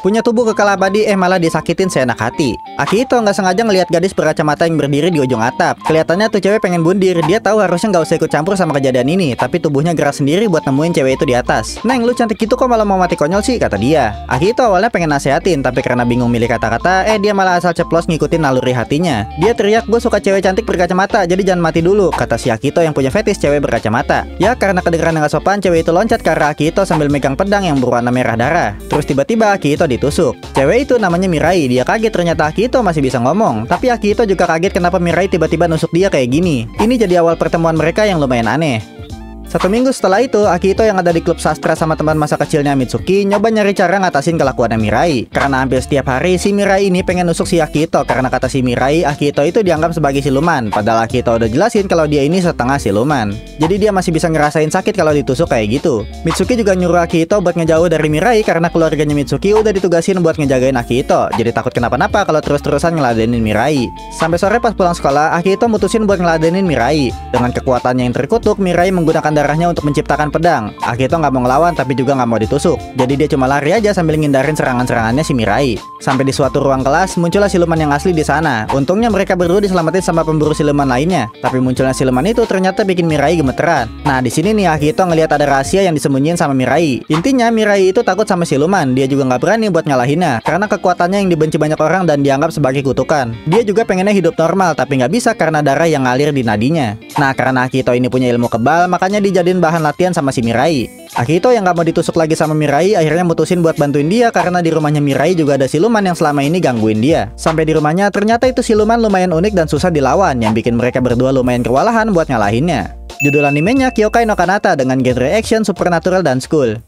Punya tubuh kekal abadi malah disakitin seenak hati. Akihito nggak sengaja ngelihat gadis berkacamata yang berdiri di ujung atap. Kelihatannya tuh cewek pengen bundir. Dia tahu harusnya nggak usah ikut campur sama kejadian ini, tapi tubuhnya gerak sendiri buat nemuin cewek itu di atas. "Neng, lu cantik gitu kok malah mau mati konyol sih," kata dia. Akihito awalnya pengen nasehatin, tapi karena bingung milih kata-kata, dia malah asal ceplos ngikutin naluri hatinya. Dia teriak, "Gue suka cewek cantik berkacamata, jadi jangan mati dulu," kata si Akihito yang punya fetis cewek berkacamata. Ya karena kedengeran nggak sopan, cewek itu loncat ke arah Akihito sambil megang pedang yang berwarna merah darah. Terus tiba-tiba Akihito ditusuk. Cewek itu namanya Mirai. Dia kaget ternyata Akihito masih bisa ngomong. Tapi Akihito juga kaget kenapa Mirai tiba-tiba nusuk dia kayak gini. Ini jadi awal pertemuan mereka yang lumayan aneh. 1 minggu setelah itu, Akihito yang ada di klub sastra sama teman masa kecilnya Mitsuki nyoba nyari cara ngatasin kelakuannya Mirai. Karena hampir setiap hari si Mirai ini pengen nusuk si Akihito karena kata si Mirai, Akihito itu dianggap sebagai siluman. Padahal Akihito udah jelasin kalau dia ini setengah siluman. Jadi dia masih bisa ngerasain sakit kalau ditusuk kayak gitu. Mitsuki juga nyuruh Akihito buat ngejauh dari Mirai karena keluarganya Mitsuki udah ditugasin buat ngejagain Akihito. Jadi takut kenapa-napa kalau terus-terusan ngeladenin Mirai. Sampai sore pas pulang sekolah, Akihito mutusin buat ngeladenin Mirai. Dengan kekuatannya yang terkutuk, Mirai menggunakan darahnya untuk menciptakan pedang. Akihito nggak mau ngelawan tapi juga nggak mau ditusuk. Jadi dia cuma lari aja sambil ngindarin serangan-serangannya si Mirai. Sampai di suatu ruang kelas muncullah siluman yang asli di sana. Untungnya mereka berdua diselamatin sama pemburu siluman lainnya. Tapi munculnya siluman itu ternyata bikin Mirai gemeteran. Nah di sini nih Akihito ngelihat ada rahasia yang disembunyiin sama Mirai. Intinya Mirai itu takut sama siluman. Dia juga nggak berani buat ngalahinnya karena kekuatannya yang dibenci banyak orang dan dianggap sebagai kutukan. Dia juga pengennya hidup normal tapi nggak bisa karena darah yang ngalir di nadinya. Nah karena Akihito ini punya ilmu kebal, makanya dijadiin bahan latihan sama si Mirai. Akihito yang gak mau ditusuk lagi sama Mirai akhirnya mutusin buat bantuin dia karena di rumahnya Mirai juga ada siluman yang selama ini gangguin dia. Sampai di rumahnya ternyata itu siluman lumayan unik dan susah dilawan yang bikin mereka berdua lumayan kewalahan buat ngalahinnya. Judul animenya Kyokai no Kanata dengan genre action, supernatural, dan school.